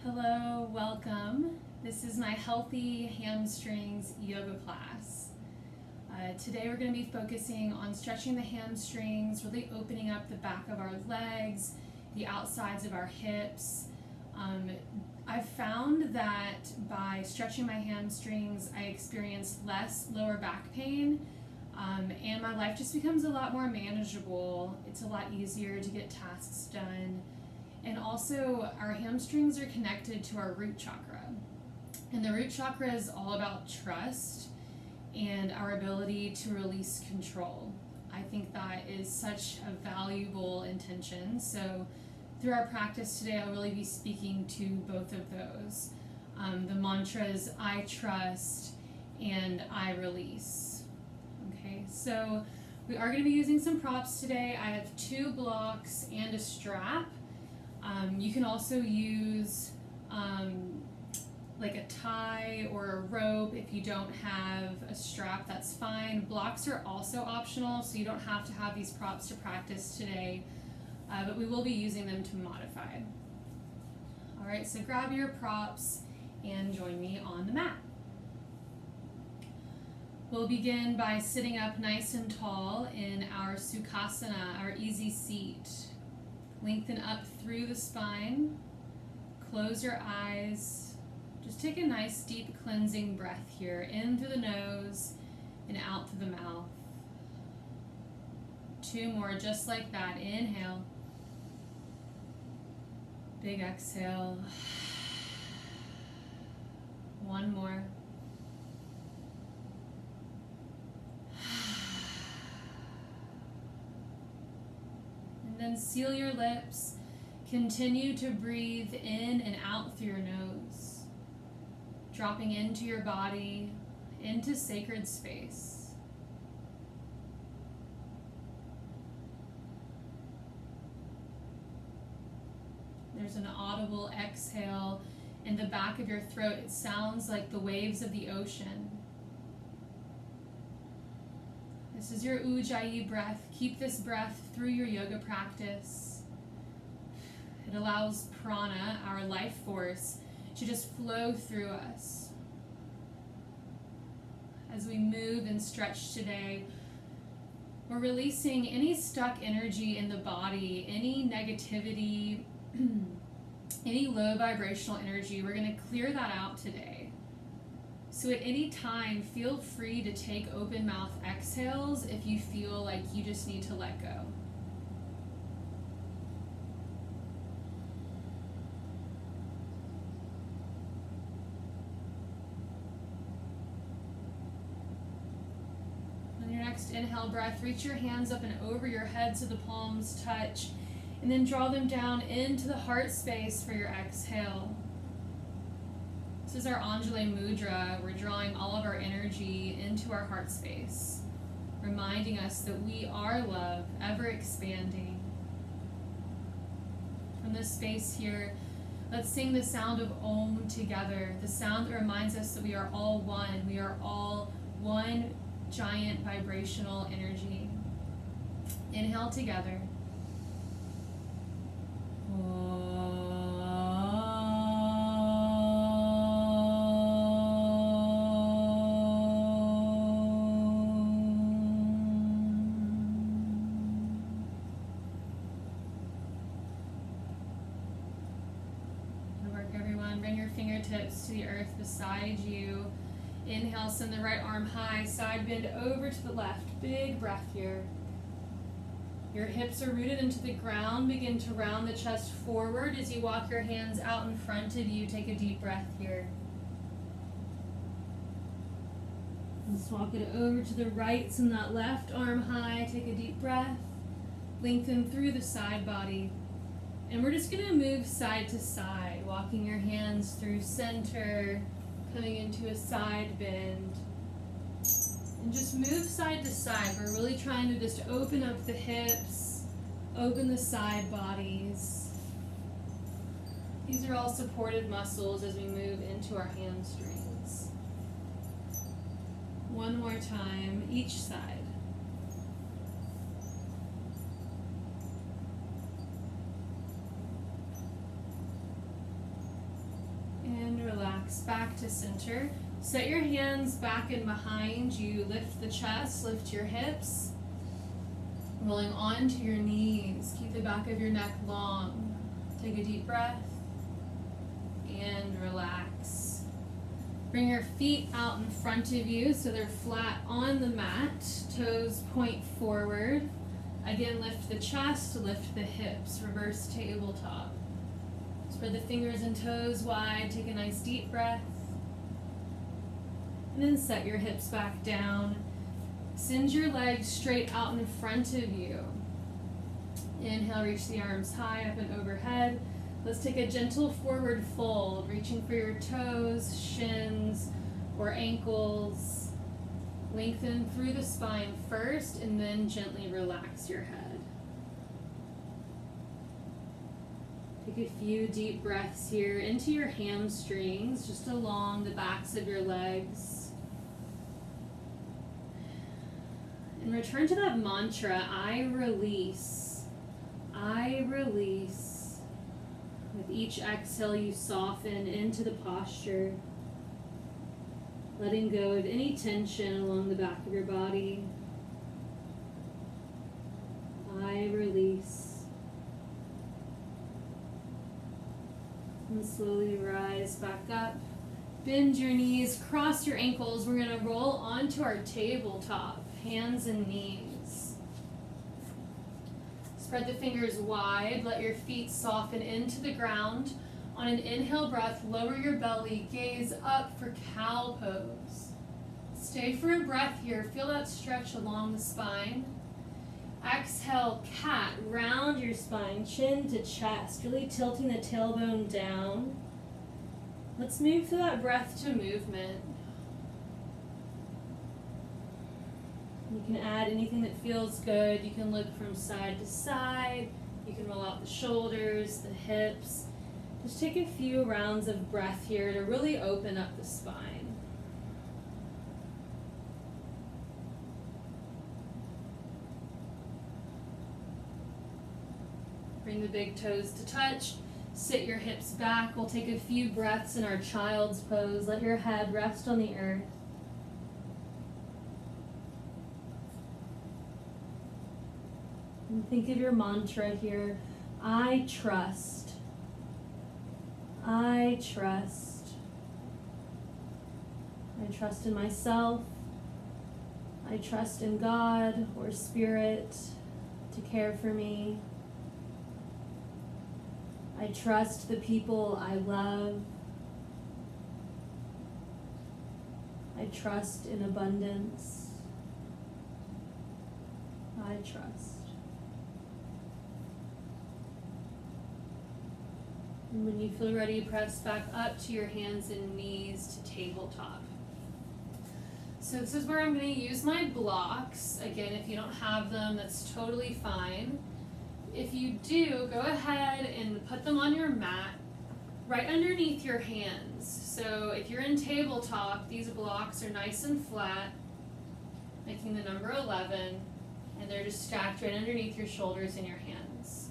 Hello, welcome. This is my Healthy Hamstrings yoga class. Today we're going to be focusing on stretching the hamstrings, really opening up the back of our legs, the outsides of our hips. I've found that by stretching my hamstrings, I experience less lower back pain, and my life just becomes a lot more manageable. It's a lot easier to get tasks done. And also, our hamstrings are connected to our root chakra. And the root chakra is all about trust and our ability to release control. I think that is such a valuable intention. So through our practice today, I'll really be speaking to both of those. The mantras, I trust and I release. Okay, so we are going to be using some props today. I have 2 blocks and a strap. You can also use like a tie or a rope. If you don't have a strap, that's fine. Blocks are also optional, so you don't have to have these props to practice today, but we will be using them to modify. All right, so grab your props and join me on the mat. We'll begin by sitting up nice and tall in our Sukhasana, our easy seat. Lengthen up through the spine, close your eyes, just take a nice deep cleansing breath here, in through the nose and out through the mouth. 2 more just like that. Inhale, big exhale. 1 more. Then seal your lips. Continue to breathe in and out through your nose, dropping into your body, into sacred space. There's an audible exhale in the back of your throat. It sounds like the waves of the ocean. This is your Ujjayi breath. Keep this breath through your yoga practice. It allows prana, our life force, to just flow through us. As we move and stretch today, we're releasing any stuck energy in the body, any negativity, any low vibrational energy. We're going to clear that out today. So at any time, feel free to take open mouth exhales if you feel like you just need to let go. On your next inhale breath, reach your hands up and over your head so the palms touch, and then draw them down into the heart space for your exhale. This is our Anjali Mudra. We're drawing all of our energy into our heart space, reminding us that we are love, ever expanding. From this space here, let's sing the sound of Om together, the sound that reminds us that we are all one. We are all one giant vibrational energy. Inhale together. Bring your fingertips to the earth beside you. Inhale, send the right arm high, side bend over to the left. Big breath here. Your hips are rooted into the ground. Begin to round the chest forward as you walk your hands out in front of you. Take a deep breath here. Let's walk it over to the right, send that left arm high. Take a deep breath. Lengthen through the side body. And we're just going to move side to side, walking your hands through center, coming into a side bend. And just move side to side. We're really trying to just open up the hips, open the side bodies. These are all supported muscles as we move into our hamstrings. 1 more time, each side. relax back to center. Set your hands back and behind you. Lift the chest, lift your hips. Rolling onto your knees. Keep the back of your neck long. Take a deep breath and relax. Bring your feet out in front of you so they're flat on the mat. Toes point forward. Again, lift the chest, lift the hips. Reverse tabletop. Spread the fingers and toes wide. Take a nice deep breath. And then set your hips back down. Send your legs straight out in front of you. Inhale, reach the arms high up and overhead. Let's take a gentle forward fold, reaching for your toes, shins, or ankles. Lengthen through the spine first, and then gently relax your head. Take a few deep breaths here into your hamstrings, just along the backs of your legs. And return to that mantra, I release. I release. With each exhale, you soften into the posture, letting go of any tension along the back of your body. I release. And slowly rise back up. Bend your knees, cross your ankles. We're going to roll onto our tabletop, hands and knees. Spread the fingers wide, let your feet soften into the ground. On an inhale breath, lower your belly, gaze up for cow pose. Stay for a breath here, feel that stretch along the spine. Exhale, cat, round your spine, chin to chest, really tilting the tailbone down. Let's move through that breath to movement. You can add anything that feels good. You can look from side to side. You can roll out the shoulders, the hips. Just take a few rounds of breath here to really open up the spine. Bring the big toes to touch. Sit your hips back. We'll take a few breaths in our child's pose. Let your head rest on the earth. And think of your mantra here. I trust. I trust. I trust in myself. I trust in God or Spirit to care for me. I trust the people I love. I trust in abundance. I trust. And when you feel ready, press back up to your hands and knees to tabletop. So this is where I'm going to use my blocks. Again, if you don't have them, that's totally fine. If you do, go ahead and put them on your mat right underneath your hands. So if you're in tabletop, these blocks are nice and flat, making the number 11, and they're just stacked right underneath your shoulders and your hands.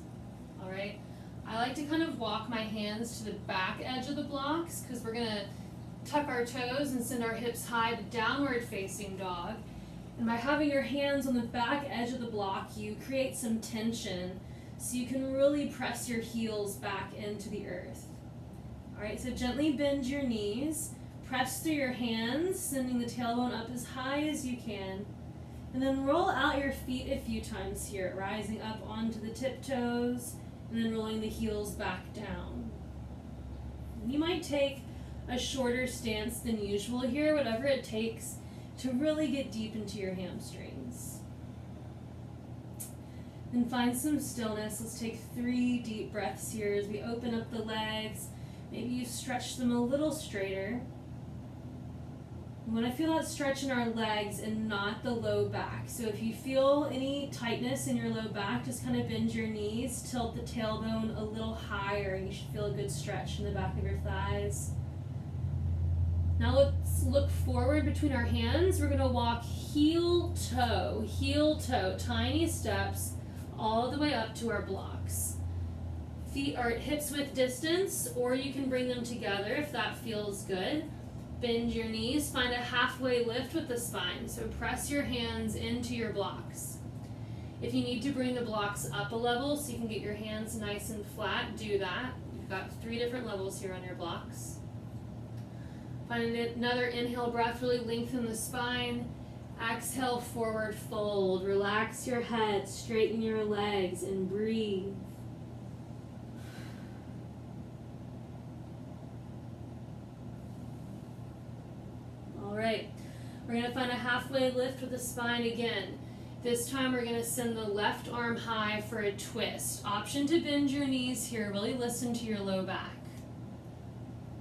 All right? I like to kind of walk my hands to the back edge of the blocks because we're going to tuck our toes and send our hips high to downward facing dog. And by having your hands on the back edge of the block, you create some tension so you can really press your heels back into the earth. All right, so gently bend your knees, press through your hands, sending the tailbone up as high as you can, and then roll out your feet a few times here, rising up onto the tiptoes, and then rolling the heels back down. You might take a shorter stance than usual here, whatever it takes to really get deep into your hamstrings. Then find some stillness. Let's take 3 deep breaths here as we open up the legs. Maybe you stretch them a little straighter. We want to feel that stretch in our legs and not the low back. So if you feel any tightness in your low back, just kind of bend your knees, tilt the tailbone a little higher, and you should feel a good stretch in the back of your thighs. Now let's look forward between our hands. We're going to walk heel toe, tiny steps all the way up to our blocks. Feet are at hips width distance, or you can bring them together if that feels good. Bend your knees, find a halfway lift with the spine. So press your hands into your blocks. If you need to bring the blocks up a level so you can get your hands nice and flat, do that. You've got 3 different levels here on your blocks. Find another inhale breath, really lengthen the spine. Exhale, forward fold. Relax your head, straighten your legs, and breathe. All right, we're going to find a halfway lift with the spine again. This time we're going to send the left arm high for a twist. Option to bend your knees here. Really listen to your low back.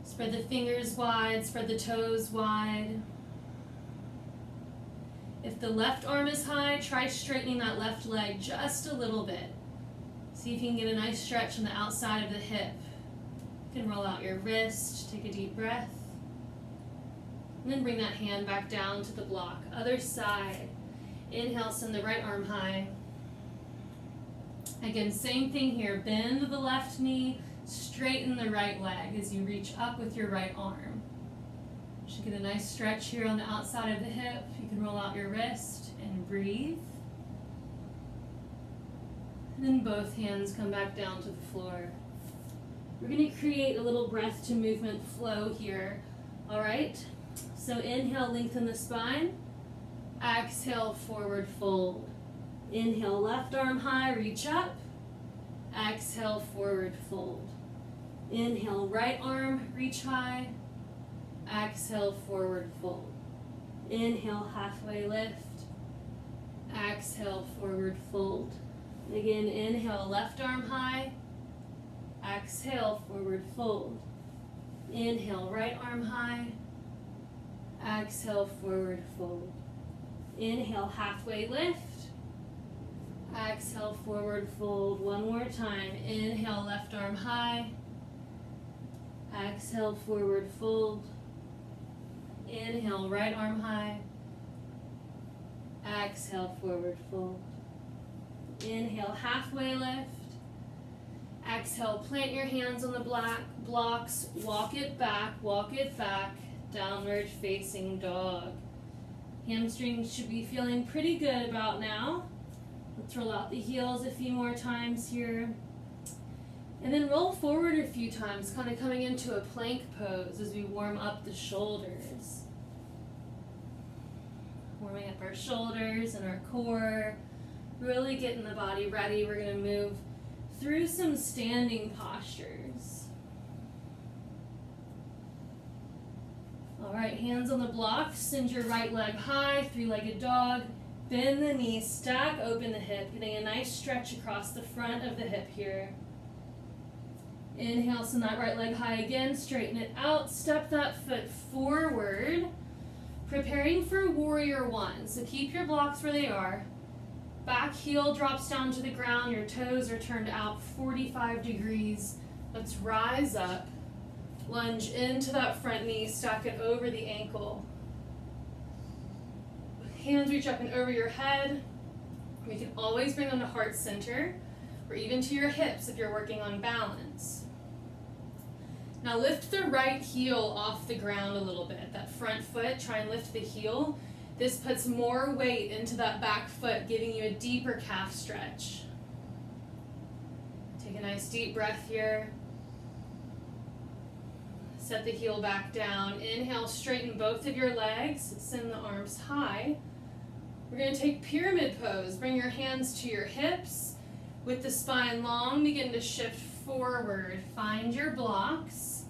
Spread the fingers wide, spread the toes wide. If the left arm is high, try straightening that left leg just a little bit. See if you can get a nice stretch on the outside of the hip. You can roll out your wrist, take a deep breath. And then bring that hand back down to the block. Other side. Inhale, send the right arm high. Again, same thing here. Bend the left knee, straighten the right leg as you reach up with your right arm. Should get a nice stretch here on the outside of the hip. You can roll out your wrist and breathe. And then both hands come back down to the floor. We're going to create a little breath to movement flow here. All right? So inhale, lengthen the spine. Exhale, forward fold. Inhale, left arm high, reach up. Exhale, forward fold. Inhale, right arm, reach high. Exhale, forward fold. Inhale, halfway lift. Exhale, forward fold. Again, inhale, left arm high. Exhale, forward fold. Inhale, right arm high. Exhale, forward fold. Inhale, halfway lift. Exhale, forward fold. One more time. Inhale, left arm high. Exhale, forward fold. Inhale, right arm high. Exhale, forward fold. Inhale, halfway lift. Exhale, plant your hands on the blocks. Walk it back, downward facing dog. Hamstrings should be feeling pretty good about now. Let's roll out the heels a few more times here. And then roll forward a few times, kind of coming into a plank pose as we warm up the shoulders. Warming up our shoulders and our core. Really getting the body ready. We're going to move through some standing postures. All right, hands on the blocks. Send your right leg high, 3-legged dog. Bend the knees, stack open the hip, getting a nice stretch across the front of the hip here. Inhale, send that right leg high again, straighten it out, step that foot forward, preparing for warrior one. So keep your blocks where they are. Back heel drops down to the ground, your toes are turned out 45 degrees. Let's rise up, lunge into that front knee, stack it over the ankle. Hands reach up and over your head. We can always bring them to heart center or even to your hips if you're working on balance. Now lift the right heel off the ground a little bit. That front foot, try and lift the heel. This puts more weight into that back foot, giving you a deeper calf stretch. Take a nice deep breath here. Set the heel back down. Inhale, straighten both of your legs. Send the arms high. We're going to take pyramid pose. Bring your hands to your hips. With the spine long, begin to shift forward. Find your blocks.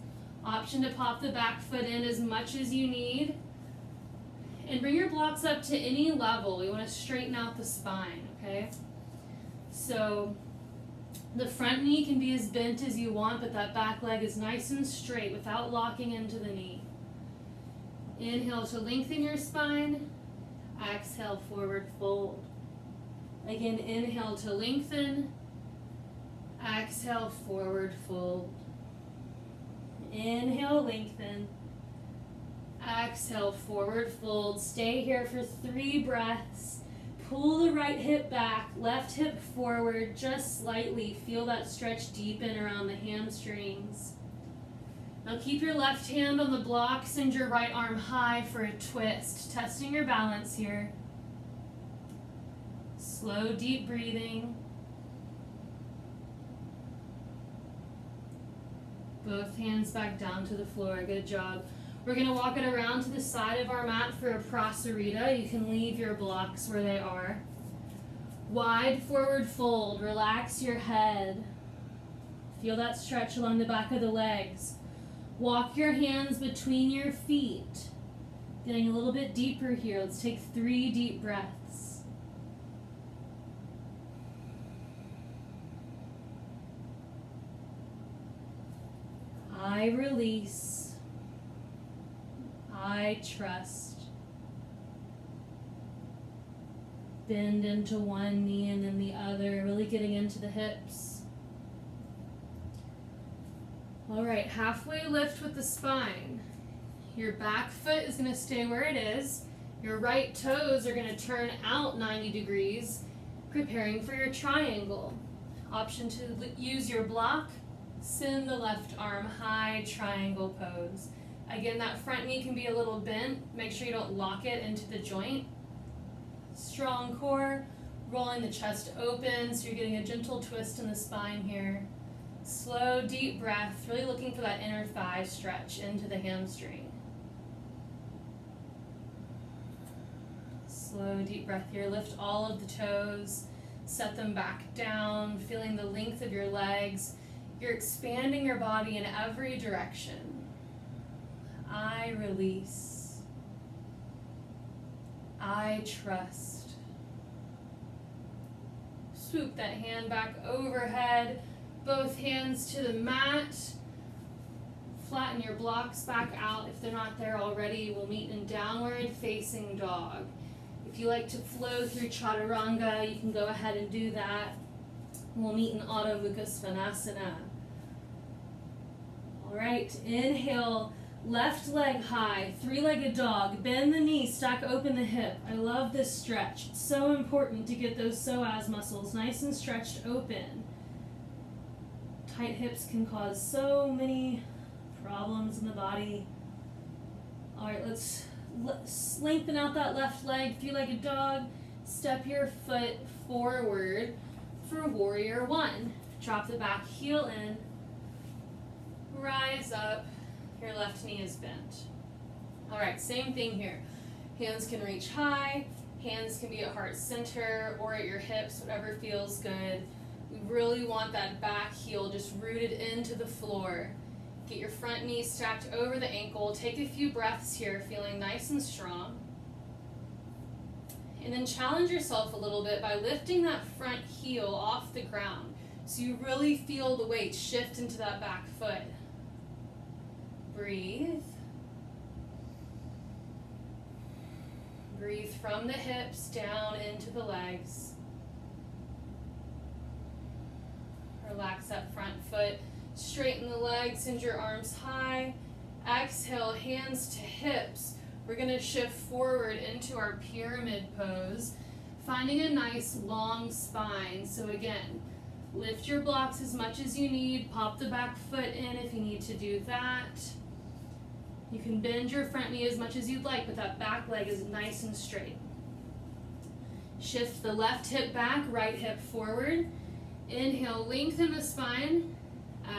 Option to pop the back foot in as much as you need. And bring your blocks up to any level. We want to straighten out the spine, okay? So the front knee can be as bent as you want, but that back leg is nice and straight without locking into the knee. Inhale to lengthen your spine. Exhale, forward fold. Again, inhale to lengthen. Exhale, forward fold. Inhale, lengthen. Exhale, forward fold. Stay here for 3 breaths. Pull the right hip back, left hip forward just slightly. Feel that stretch deepen around the hamstrings. Now keep your left hand on the block, send your right arm high for a twist, testing your balance here. Slow, deep breathing. Both hands back down to the floor, good job. We're gonna walk it around to the side of our mat for a prasarita. You can leave your blocks where they are. Wide forward fold, relax your head. Feel that stretch along the back of the legs. Walk your hands between your feet. Getting a little bit deeper here. Let's take 3 deep breaths. I release. I trust. Bend into one knee and then the other, really getting into the hips. All right, halfway lift with the spine. Your back foot is going to stay where it is. Your right toes are going to turn out 90 degrees, preparing for your triangle. Option to use your block, send the left arm high, triangle pose. Again, that front knee can be a little bent. Make sure you don't lock it into the joint. Strong core, rolling the chest open so you're getting a gentle twist in the spine here. Slow, deep breath, really looking for that inner thigh stretch into the hamstring. Slow, deep breath here. Lift all of the toes, set them back down, feeling the length of your legs. You're expanding your body in every direction. I release. I trust. Swoop that hand back overhead, both hands to the mat. Flatten your blocks back out. If they're not there already, we'll meet in downward facing dog. If you like to flow through chaturanga, you can go ahead and do that. We'll meet in Adho Mukha Svanasana. All right, inhale. Left leg high, 3-legged dog. Bend the knee, stack open the hip. I love this stretch. It's so important to get those psoas muscles nice and stretched open. Tight hips can cause so many problems in the body. All right, let's lengthen out that left leg, 3-legged dog. Step your foot forward for warrior 1. Drop the back heel in. Rise up. Your left knee is bent. All right, same thing here. Hands can reach high, hands can be at heart center or at your hips, whatever feels good. We really want that back heel just rooted into the floor. Get your front knee stacked over the ankle. Take a few breaths here, feeling nice and strong. And then challenge yourself a little bit by lifting that front heel off the ground so you really feel the weight shift into that back foot. Breathe. Breathe from the hips down into the legs. Relax that front foot. Straighten the legs, send your arms high. Exhale, hands to hips. We're going to shift forward into our pyramid pose, finding a nice long spine. So again, lift your blocks as much as you need. Pop the back foot in if you need to do that. You can bend your front knee as much as you'd like, but that back leg is nice and straight. Shift the left hip back, right hip forward. Inhale, lengthen the spine.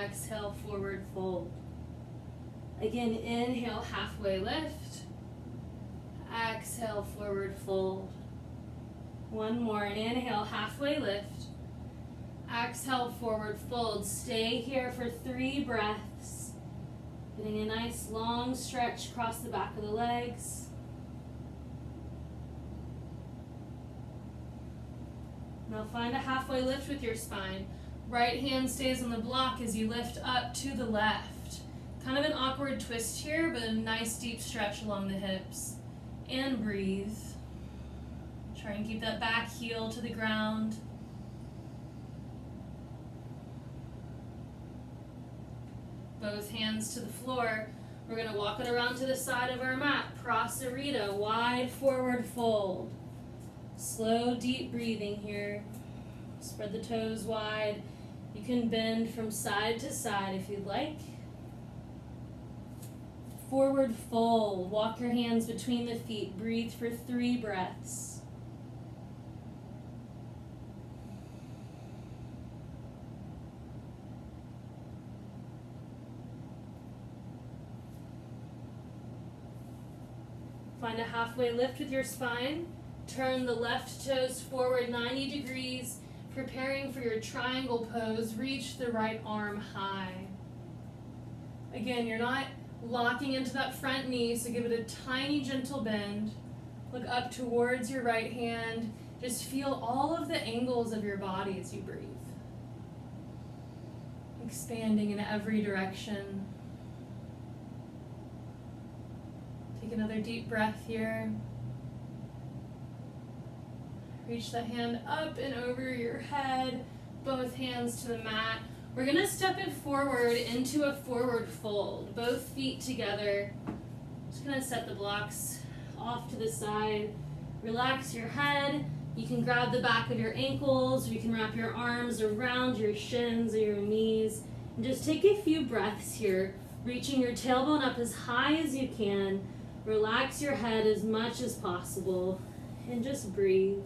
Exhale, forward fold. Again, inhale, halfway lift. Exhale, forward fold. One more. Inhale, halfway lift. Exhale, forward fold. Stay here for 3 breaths. Getting a nice long stretch across the back of the legs. Now find a halfway lift with your spine. Right hand stays on the block as you lift up to the left. Kind of an awkward twist here, but a nice deep stretch along the hips. And breathe. Try and keep that back heel to the ground. Both hands to the floor. We're going to walk it around to the side of our mat. Prasarita, wide forward fold. Slow, deep breathing here. Spread the toes wide. You can bend from side to side if you'd like. Forward fold. Walk your hands between the feet. Breathe for 3 breaths. Find a halfway lift with your spine. Turn the left toes forward 90 degrees, preparing for your triangle pose. Reach the right arm high. Again, you're not locking into that front knee, so give it a tiny gentle bend. Look up towards your right hand. Just feel all of the angles of your body as you breathe. Expanding in every direction. Take another deep breath here. Reach that hand up and over your head, both hands to the mat. We're gonna step it forward into a forward fold, both feet together. Just gonna set the blocks off to the side. Relax your head. You can grab the back of your ankles, or you can wrap your arms around your shins or your knees. And just take a few breaths here, reaching your tailbone up as high as you can. Relax your head as much as possible, and just breathe.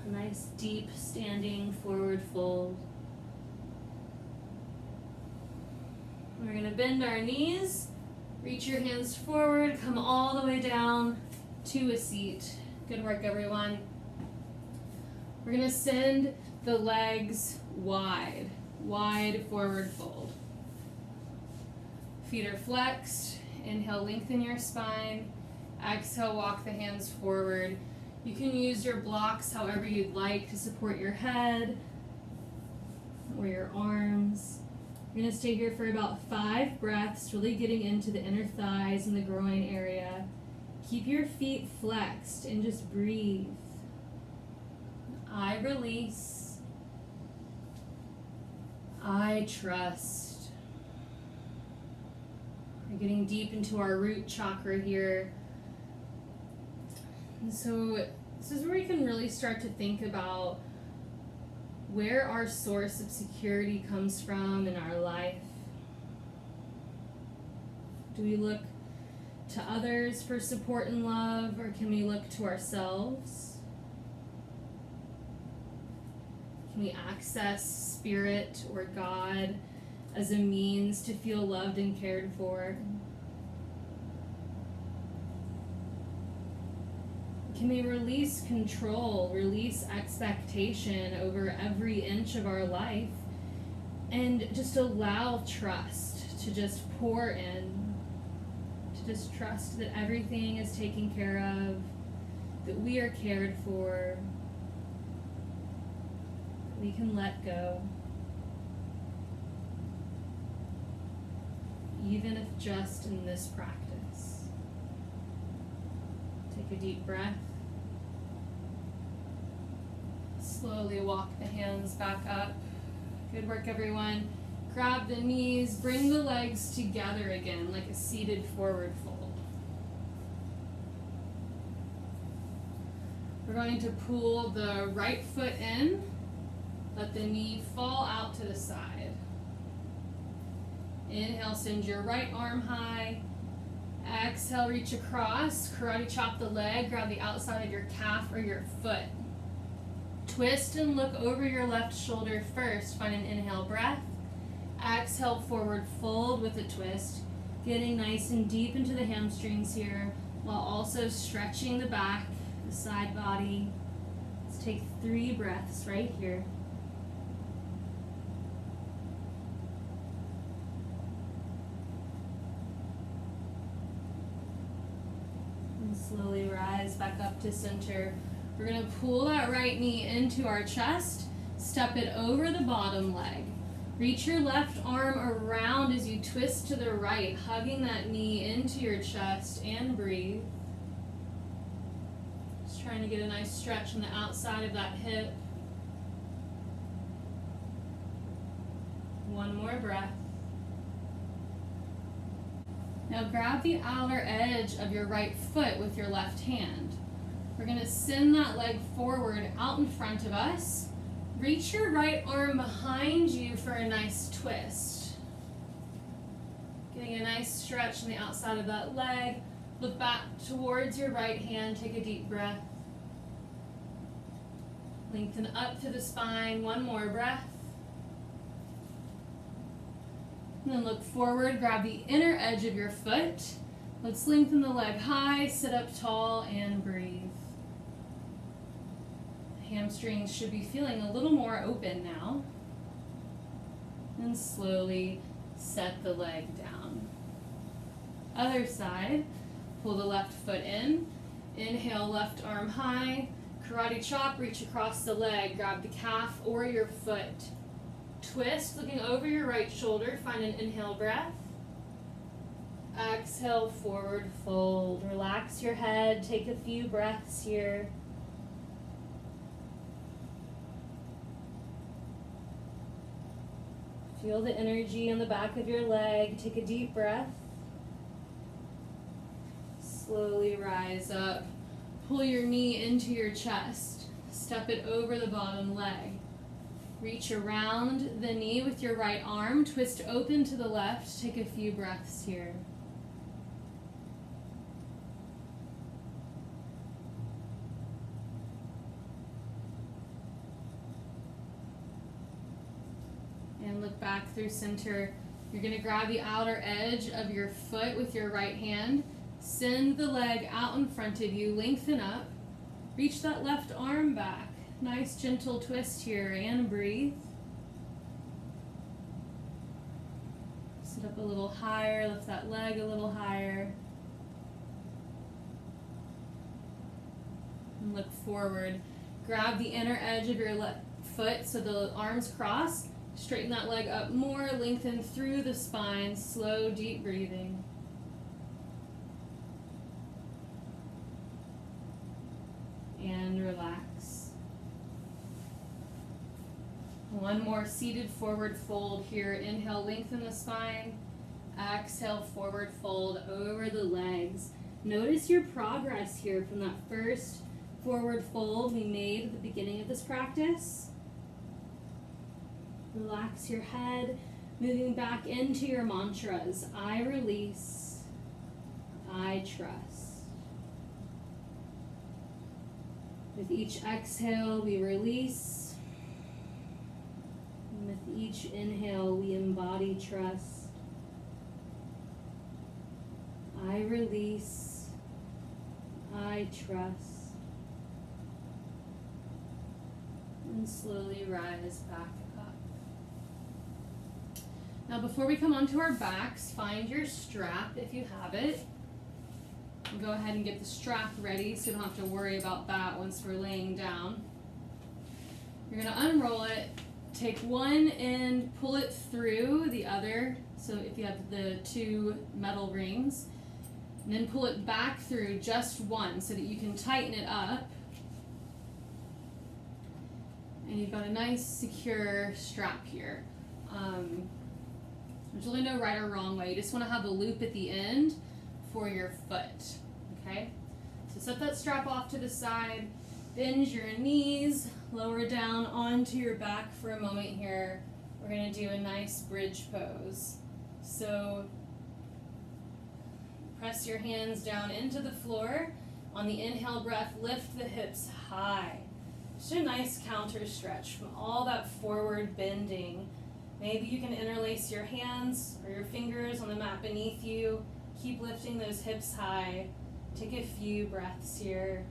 A nice deep standing forward fold. We're going to bend our knees, reach your hands forward, come all the way down to a seat. Good work, everyone. We're going to send the legs wide, wide forward fold. Feet are flexed. Inhale, lengthen your spine. Exhale, walk the hands forward. You can use your blocks however you'd like to support your head or your arms. You're going to stay here for about 5 breaths, really getting into the inner thighs and the groin area. Keep your feet flexed and just breathe. I release. I trust. We're getting deep into our root chakra here. And so this is where we can really start to think about where our source of security comes from in our life. Do we look to others for support and love, or can we look to ourselves? Can we access spirit or God as a means to feel loved and cared for? Can we release control, release expectation over every inch of our life, and just allow trust to just pour in, to just trust that everything is taken care of, that we are cared for, we can let go, even if just in this practice. Take a deep breath. Slowly walk the hands back up. Good work, everyone. Grab the knees, bring the legs together again like a seated forward fold. We're going to pull the right foot in, let the knee fall out to the side. Inhale, send your right arm high. Exhale, reach across, karate chop the leg, grab the outside of your calf or your foot. Twist and look over your left shoulder first. Find an inhale breath. Exhale, forward fold with a twist. Getting nice and deep into the hamstrings here, while also stretching the back, the side body. Let's take 3 breaths right here. Slowly rise back up to center. We're going to pull that right knee into our chest, step it over the bottom leg. Reach your left arm around as you twist to the right, hugging that knee into your chest, and breathe. Just trying to get a nice stretch on the outside of that hip. One more breath. Now grab the outer edge of your right foot with your left hand. We're going to send that leg forward out in front of us. Reach your right arm behind you for a nice twist. Getting a nice stretch on the outside of that leg. Look back towards your right hand. Take a deep breath. Lengthen up through the spine. One more breath. And then look forward. Grab the inner edge of your foot. Let's lengthen the leg high. Sit up tall and breathe. Hamstrings should be feeling a little more open now. And slowly set the leg down. Other side. Pull the left foot in. Inhale, left arm high. Karate chop, reach across the leg. Grab the calf or your foot. Twist, looking over your right shoulder. Find an inhale breath. Exhale, forward fold. Relax your head. Take a few breaths here. Feel the energy on the back of your leg. Take a deep breath. Slowly rise up. Pull your knee into your chest. Step it over the bottom leg. Reach around the knee with your right arm. Twist open to the left. Take a few breaths here. And look back through center. You're going to grab the outer edge of your foot with your right hand. Send the leg out in front of you. Lengthen up. Reach that left arm back. Nice gentle twist here and breathe. Sit up a little higher. Lift that leg a little higher. And look forward. Grab the inner edge of your left foot so the arms cross. Straighten that leg up more, lengthen through the spine, slow, deep breathing. And relax. One more seated forward fold here. Inhale, lengthen the spine. Exhale, forward fold over the legs. Notice your progress here from that first forward fold we made at the beginning of this practice. Relax your head, moving back into your mantras. I release, I trust. With each exhale, we release. And with each inhale, we embody trust. I release, I trust. And slowly rise back up. Now before we come onto our backs, find your strap if you have it. And go ahead and get the strap ready so you don't have to worry about that once we're laying down. You're going to unroll it, take one end, pull it through the other, so if you have the two metal rings, and then pull it back through just one so that you can tighten it up. And you've got a nice secure strap here. There's really no right or wrong way. You just want to have a loop at the end for your foot, okay? So set that strap off to the side, bend your knees, lower down onto your back for a moment here. We're going to do a nice bridge pose. So press your hands down into the floor. On the inhale breath, lift the hips high. Just a nice counter stretch from all that forward bending. Maybe you can interlace your hands or your fingers on the mat beneath you. Keep lifting those hips high. Take a few breaths here.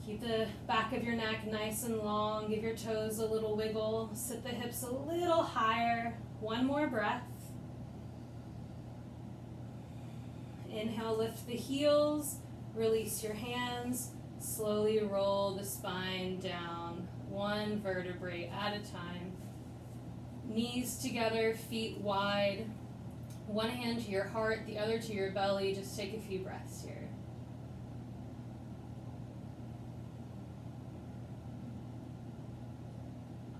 Keep the back of your neck nice and long. Give your toes a little wiggle. Sit the hips a little higher. One more breath. Inhale, lift the heels. Release your hands. Slowly roll the spine down, one vertebrae at a time. Knees together, feet wide. One hand to your heart, the other to your belly. Just take a few breaths here.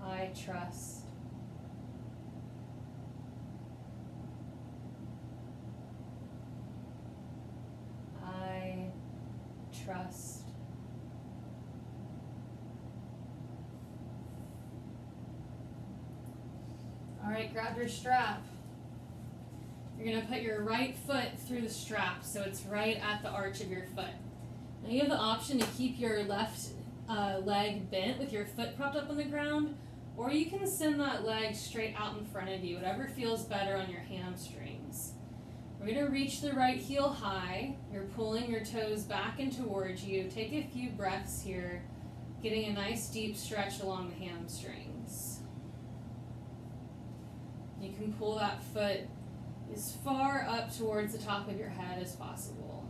I trust. trust. All right, grab your strap. You're going to put your right foot through the strap so it's right at the arch of your foot. Now you have the option to keep your left leg bent with your foot propped up on the ground, or you can send that leg straight out in front of you, whatever feels better on your hamstrings. We're going to reach the right heel high. You're pulling your toes back and towards you. Take a few breaths here, getting a nice deep stretch along the hamstrings. You can pull that foot as far up towards the top of your head as possible.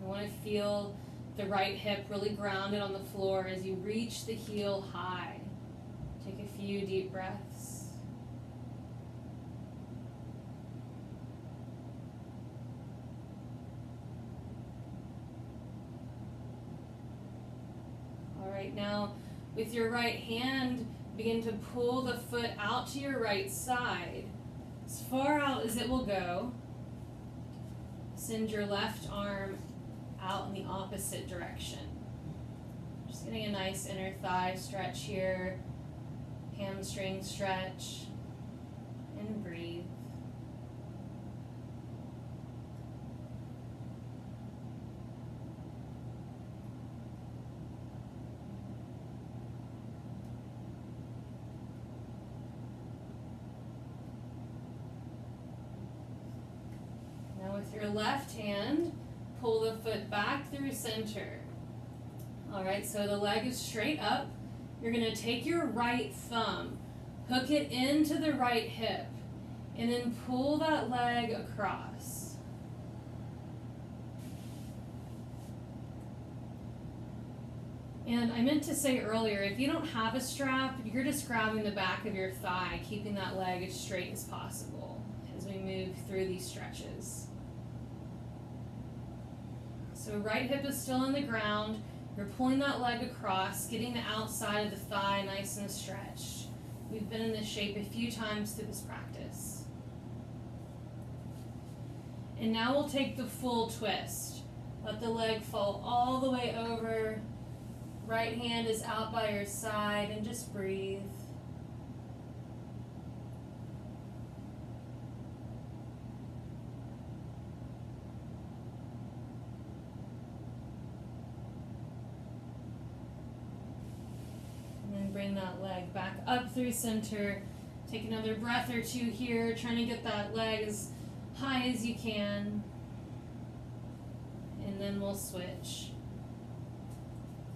You want to feel the right hip really grounded on the floor as you reach the heel high. Take a few deep breaths. All right, now with your right hand, begin to pull the foot out to your right side, as far out as it will go. Send your left arm out in the opposite direction. Just getting a nice inner thigh stretch here, hamstring stretch, and breathe. Now with your left hand, pull the foot back through center. All right, so the leg is straight up. You're going to take your right thumb, hook it into the right hip, and then pull that leg across. And I meant to say earlier, if you don't have a strap, you're just grabbing the back of your thigh, keeping that leg as straight as possible as we move through these stretches. So right hip is still on the ground. You're pulling that leg across, getting the outside of the thigh nice and stretched. We've been in this shape a few times through this practice. And now we'll take the full twist. Let the leg fall all the way over. Right hand is out by your side, and just breathe. Bring that leg back up through center. Take another breath or two here, trying to get that leg as high as you can. And then we'll switch.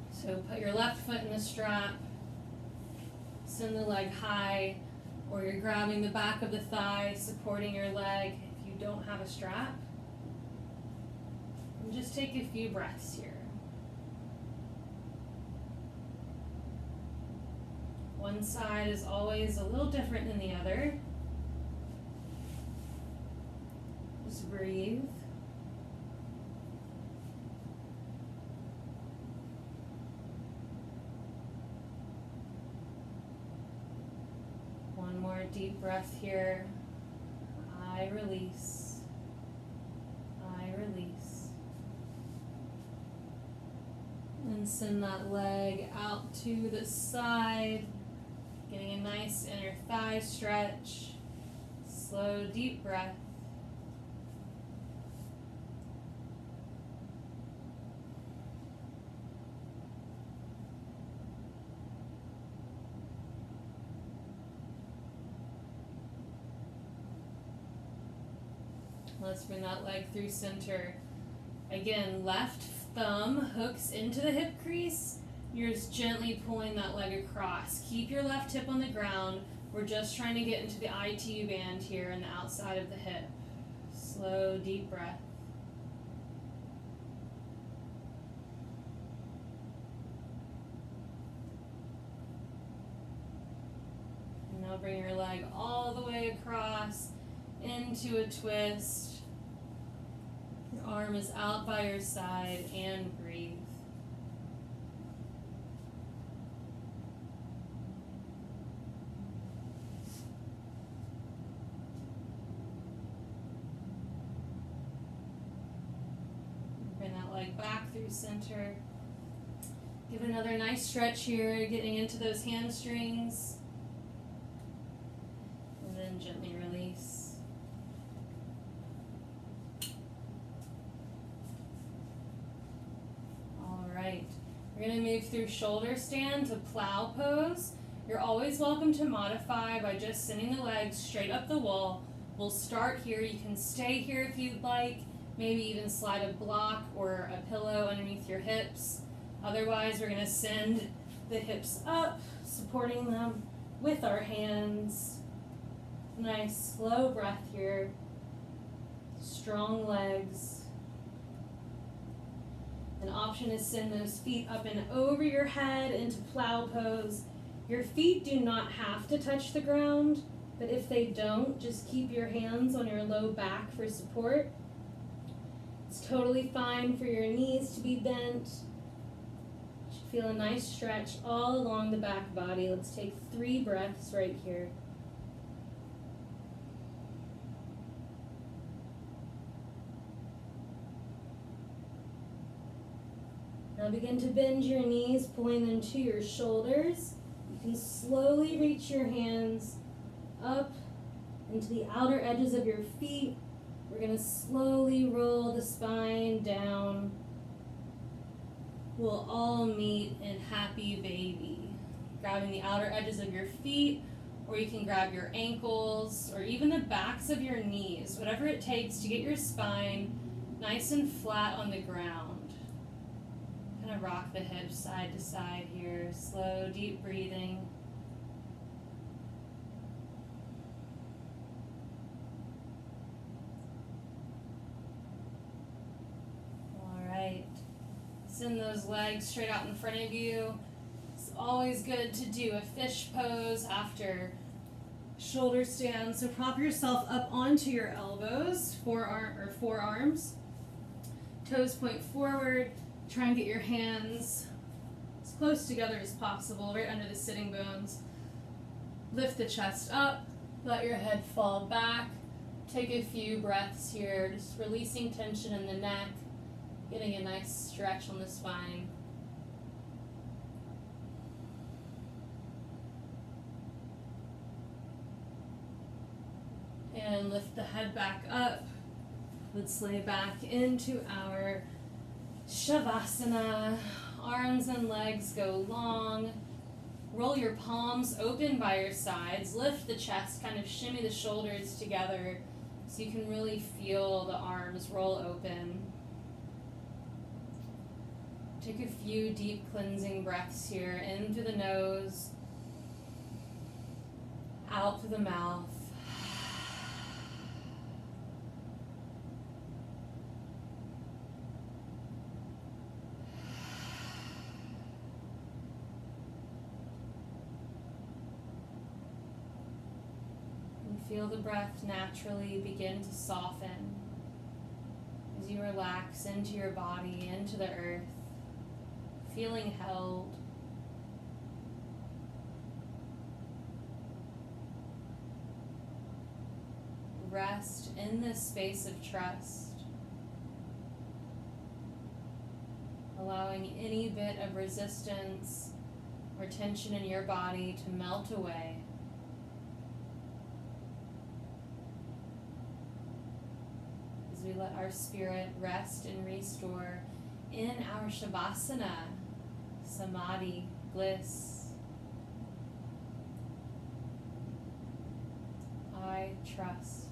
So put your left foot in the strap, send the leg high, or you're grabbing the back of the thigh, supporting your leg if you don't have a strap. And just take a few breaths here. One side is always a little different than the other. Just breathe. One more deep breath here. I release. I release. And send that leg out to the side. Getting a nice inner thigh stretch. Slow, deep breath. Let's bring that leg through center. Again, left thumb hooks into the hip crease. You're just gently pulling that leg across. Keep your left hip on the ground. We're just trying to get into the ITU band here on the outside of the hip. Slow, deep breath. And now bring your leg all the way across into a twist. Your arm is out by your side, and breathe. Bring that leg back center. Give another nice stretch here, getting into those hamstrings. And then gently release. All right. We're going to move through shoulder stand to plow pose. You're always welcome to modify by just sending the legs straight up the wall. We'll start here. You can stay here if you'd like. Maybe even slide a block or a pillow underneath your hips. Otherwise, we're going to send the hips up, supporting them with our hands. Nice, slow breath here. Strong legs. An option is send those feet up and over your head into plow pose. Your feet do not have to touch the ground, but if they don't, just keep your hands on your low back for support. It's totally fine for your knees to be bent. You should feel a nice stretch all along the back body. Let's take 3 breaths right here. Now begin to bend your knees, pulling them to your shoulders. You can slowly reach your hands up into the outer edges of your feet. We're going to slowly roll the spine down. We'll all meet in happy baby. Grabbing the outer edges of your feet, or you can grab your ankles, or even the backs of your knees, whatever it takes to get your spine nice and flat on the ground. Kind of rock the hips side to side here. Slow, deep breathing. Send those legs straight out in front of you. It's always good to do a fish pose after shoulder stand. So prop yourself up onto your elbows, forearms. Toes point forward. Try and get your hands as close together as possible, right under the sitting bones. Lift the chest up. Let your head fall back. Take a few breaths here, just releasing tension in the neck. Getting a nice stretch on the spine. And lift the head back up. Let's lay back into our Shavasana. Arms and legs go long. Roll your palms open by your sides. Lift the chest, kind of shimmy the shoulders together so you can really feel the arms roll open. Take a few deep cleansing breaths here, in through the nose, out through the mouth. And feel the breath naturally begin to soften as you relax into your body, into the earth. Feeling held. Rest in this space of trust, allowing any bit of resistance or tension in your body to melt away. As we let our spirit rest and restore in our Shavasana, samadhi, bliss. I trust.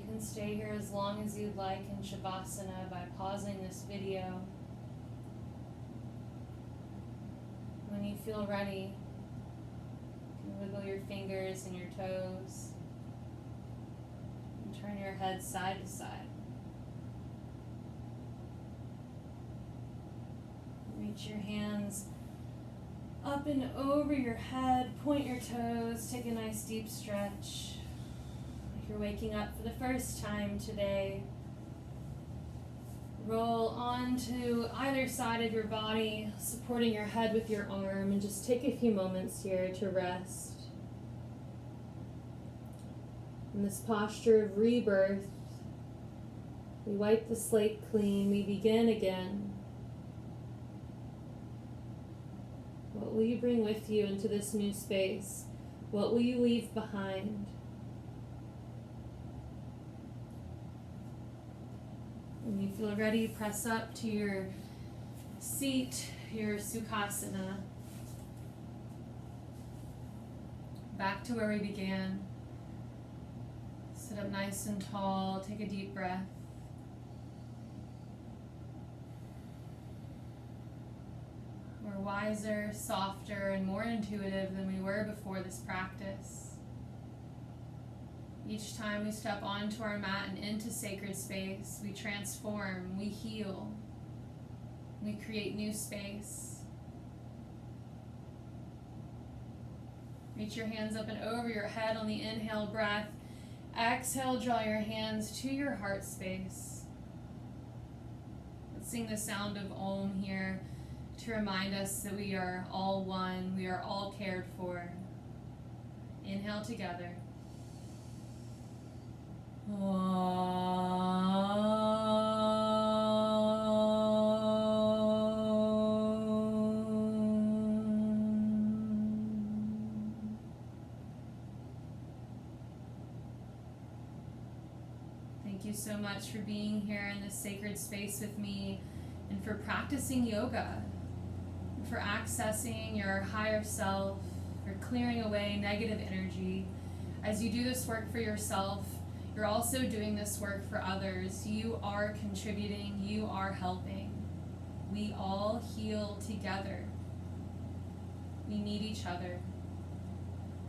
can stay here as long as you'd like in Shavasana by pausing this video. When you feel ready, you can wiggle your fingers and your toes and turn your head side to side. Reach your hands up and over your head, point your toes, take a nice deep stretch. If you're waking up for the first time today, roll onto either side of your body, supporting your head with your arm, and just take a few moments here to rest. In this posture of rebirth, we wipe the slate clean, we begin again. What will you bring with you into this new space? What will you leave behind? When you feel ready, press up to your seat, your Sukhasana. Back to where we began. Sit up nice and tall, take a deep breath. We're wiser, softer, and more intuitive than we were before this practice. Each time we step onto our mat and into sacred space, we transform, we heal, we create new space. Reach your hands up and over your head on the inhale breath. Exhale, draw your hands to your heart space. Let's sing the sound of Om here, to remind us that we are all one, we are all cared for. Inhale together. Thank you so much for being here in this sacred space with me and for practicing yoga. For accessing your higher self, for clearing away negative energy. As you do this work for yourself, you're also doing this work for others. You are contributing, you are helping. We all heal together. We need each other.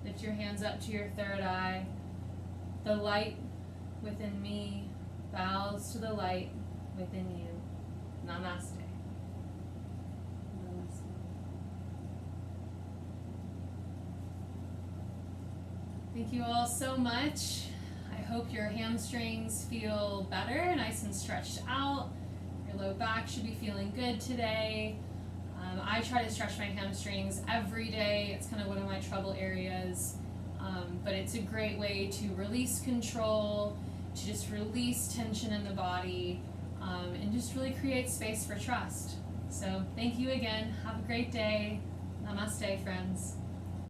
Lift your hands up to your third eye. The light within me bows to the light within you. Namaste. Thank you all so much. I hope your hamstrings feel better, nice and stretched out. Your low back should be feeling good today. I try to stretch my hamstrings every day. It's kind of one of my trouble areas. But it's a great way to release control, to just release tension in the body, and just really create space for trust. So thank you again. Have a great day. Namaste, friends.